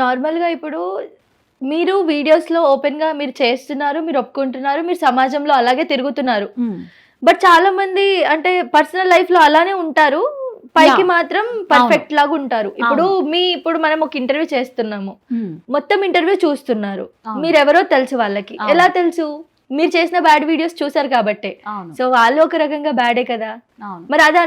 నార్మల్‌గా ఇప్పుడు మీరు వీడియోస్‌లో ఓపెన్‌గా మీరు చేస్తున్నారు, మీరు ఒప్పుకుంటున్నారు, మీరు సమాజంలో అలాగే తిరుగుతున్నారు. బట్ చాలామంది అంటే పర్సనల్ లైఫ్‌లో అలానే ఉంటారు. పైకి యాహ్! మాత్రం అవును. పర్ఫెక్ట్ లాగా ఉంటారు. ఇప్పుడు అవును. ఇప్పుడు మనం ఒక ఇంటర్వ్యూ చేస్తున్నాము. మొత్తం ఇంటర్వ్యూ చూస్తున్నారు. అవును. మీరెవరో తెలుసు వాళ్ళకి. అవును. ఎలా తెలుసు? మీరు చేసిన బ్యాడ్ వీడియోస్ చూసారు కాబట్టే. అవును. సో వాళ్ళు ఒక రకంగా బ్యాడే కదా! అవును. మరి అది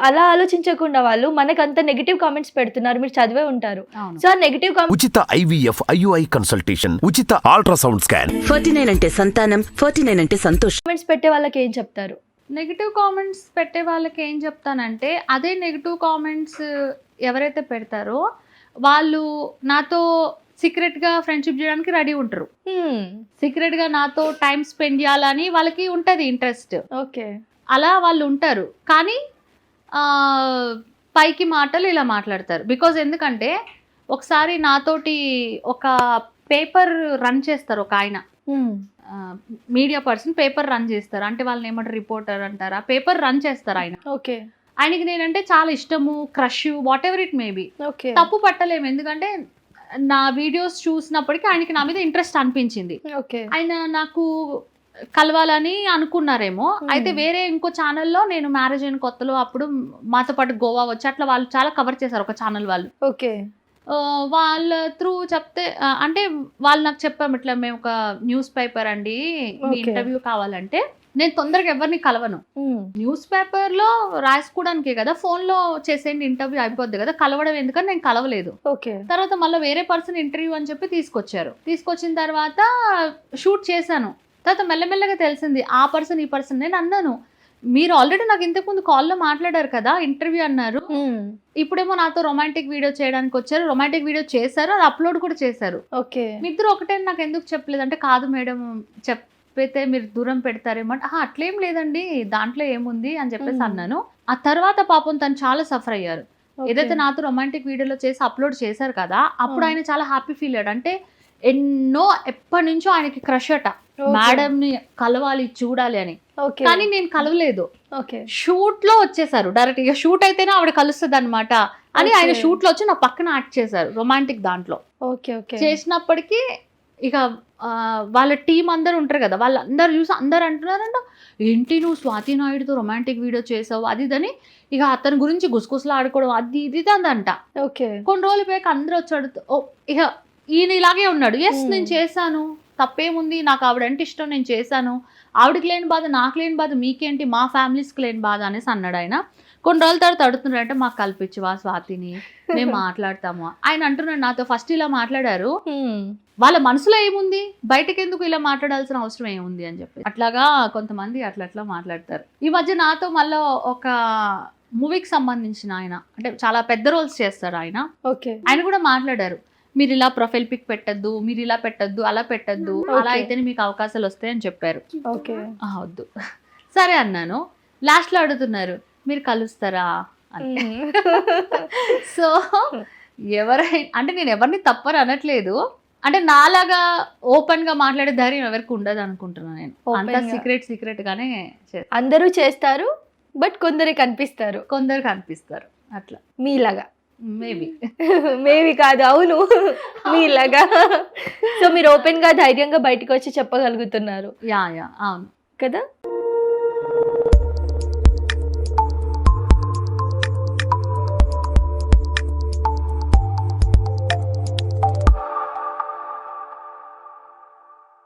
అలా ఆలోచించకుండా వాళ్ళు మనకంత నెగెటివ్ కామెంట్స్ పెడుతున్నారు. మీరు చదివే ఉంటారు. అవును. సో ఆ నెగెటివ్ ఉచిత IVF IUI కన్సల్టేషన్, ఉచిత అల్ట్రాసౌండ్ స్కాన్. 49 అంటే సంతానం, 49 అంటే సంతోషం. కామెంట్స్ పెట్టే వాళ్ళకి ఏం చెప్తారు? నెగెటివ్ కామెంట్స్ పెట్టే వాళ్ళకి ఏం చెప్తానంటే, అదే నెగెటివ్ కామెంట్స్ ఎవరైతే పెడతారో వాళ్ళు నాతో సీక్రెట్‌గా ఫ్రెండ్‌షిప్ జేయడానికి రెడీ ఉంటారు. సీక్రెట్‌గా నాతో టైమ్ స్పెండ్ జేయాలని వాళ్ళకి ఉంటది ఇంట్రెస్ట్. ఓకే. అలా వాళ్ళు ఉంటారు. కానీ పైకి మాటలు ఇలా మాట్లాడతారు. బికాజ్ ఎందుకంటే ఒకసారి నాతోటి ఒక పేపర్ రన్ చేస్తారు ఒకాయన. మీడియా పర్సన్ పేపర్ రన్ చేస్తారు. అంటే వాళ్ళని ఏమంటారు, రిపోర్టర్ అంటారా? పేపర్ రన్ చేస్తారు ఆయన. ఓకే. ఆయనకి నేనంటే చాలా ఇష్టము, crush, whatever it may be. Okay. తప్పు పట్టలేము. ఎందుకంటే నా వీడియోస్ చూసినప్పటికీ ఆయనకి నా మీద ఇంట్రెస్ట్ అనిపించింది. ఓకే. ఆయన నాకు కలవాలని అనుకున్నారేమో. అయితే వేరే ఇంకో ఛానల్‌లో నేను మ్యారేజ్ అయిన కొత్తలో అప్పుడు మాతో పాటు గోవా వచ్చి అట్లా వాళ్ళు చాలా కవర్ చేశారు ఒక ఛానల్ వాళ్ళు. ఓకే. వాళ్ళ త్రూ చెప్తే అంటే వాళ్ళు నాకు చెప్పాము, ఇట్లా మేము ఒక న్యూస్ పేపర్ అండి, మీ ఓకే. ఇంటర్వ్యూ కావాలంటే నేను తొందరగా ఎవరిని కలవను. న్యూస్ పేపర్లో రాసుకోవడానికే కదా, ఫోన్లో చేసేయండి ఇంటర్వ్యూ అయిపోద్ది కదా, కలవడం ఎందుకని నేను కలవలేదు. ఓకే. తర్వాత మళ్ళీ వేరే పర్సన్ ఇంటర్వ్యూ అని చెప్పి తీసుకొచ్చారు. తీసుకొచ్చిన తర్వాత షూట్ చేశాను. తర్వాత మెల్లమెల్లగా తెలిసింది ఆ పర్సన్ ఈ పర్సన్. నేను అన్నాను, మీరు ఆల్రెడీ నాకు ఇంతకుముందు కాల్లో మాట్లాడారు కదా, ఇంటర్వ్యూ అన్నారు, ఇప్పుడేమో నాతో రొమాంటిక్ వీడియో చేయడానికి వచ్చారు, రొమాంటిక్ వీడియో చేశారు, అది అప్లోడ్ కూడా చేశారు. ఓకే. మీ ఇద్దరు ఒకటే నాకు ఎందుకు చెప్పలేదు అంటే, కాదు మేడం చెప్పితే మీరు దూరం పెడతారేమో అంటే, అట్లేం లేదండి దాంట్లో ఏముంది అని చెప్పేసి అన్నాను. ఆ తర్వాత పాపం తను చాలా సఫర్ అయ్యారు. ఏదైతే నాతో రొమాంటిక్ వీడియోలో చేసి అప్లోడ్ చేశారు కదా, అప్పుడు ఆయన చాలా హ్యాపీ ఫీల్ అయ్యాడు. అంటే ఎప్పటి నుంచో ఆయనకి క్రష్ అట, మేడం ని కలవాలి చూడాలి అని. కానీ నేను కలవలేదు. షూట్ లో వచ్చేసారు డైరెక్ట్. ఇక షూట్ అయితేనే ఆవిడ కలుస్తుంది అనమాట అని ఆయన షూట్ లో వచ్చి నా పక్కన యాక్ట్ చేశారు రొమాంటిక్ దాంట్లో. చేసినప్పటికీ ఇక వాళ్ళ టీం అందరు ఉంటారు కదా, వాళ్ళందరూ చూసి అందరు అంటున్నారంట, ఏంటి నువ్వు స్వాతి నాయుడుతో రొమాంటిక్ వీడియో చేసావు అది ఇదని. ఇక అతని గురించి గుసగుసలు ఆడుకోవడం అది ఇది అందంట. కొన్ని రోజులు పోయాక అందరూ వచ్చాడు, ఇక ఈయన ఇలాగే ఉన్నాడు. ఎస్ నేను చేశాను, తప్పేముంది, నాకు ఆవిడంటే ఇష్టం, నేను చేశాను, ఆవిడకి లేని బాధ నాకు లేని బాధ మీకేంటి, మా ఫ్యామిలీస్కి లేని బాధ అనేసి అన్నాడు ఆయన. కొన్ని రోజుల తర్వాత అడుగుతున్నాడు, అంటే మాకు కల్పించవా స్వాతిని, మేము మాట్లాడతాము. ఆయన అంటున్నాడు నాతో, ఫస్ట్ ఇలా మాట్లాడారు, వాళ్ళ మనసులో ఏముంది, బయటకు ఎందుకు ఇలా మాట్లాడాల్సిన అవసరం ఏముంది అని చెప్పి. అట్లాగా కొంతమంది అట్లా మాట్లాడతారు. ఈ మధ్య నాతో మళ్ళీ ఒక మూవీకి సంబంధించిన ఆయన, అంటే చాలా పెద్ద రోల్స్ చేస్తారు ఆయన, ఆయన కూడా మాట్లాడారు, మీరు ఇలా ప్రొఫైల్ పిక్ పెట్టద్దు, మీరు ఇలా పెట్టద్దు, అలా పెట్టద్దు, అలా అయితేనే మీకు అవకాశాలు వస్తాయని చెప్పారు. వద్దు సరే అన్నాను. లాస్ట్ లో అడుగుతున్నారు, మీరు కలుస్తారా అని. సో ఎవరైనా అంటే, నేను ఎవరిని తప్పని అనట్లేదు, అంటే నాలాగా ఓపెన్ గా మాట్లాడే ధైర్యం ఎవరికి ఉండదు అనుకుంటున్నాను నేను. అంతా సీక్రెట్ గానే అందరూ చేస్తారు, బట్ కొందరు కనిపిస్తారు అట్లా మీలాగా. మేబీ కాదు, అవును మీలాగా. సో మీరు ఓపెన్ గా ధైర్యంగా బయటకు వచ్చి చెప్పగలుగుతున్నారు. యా అవును కదా.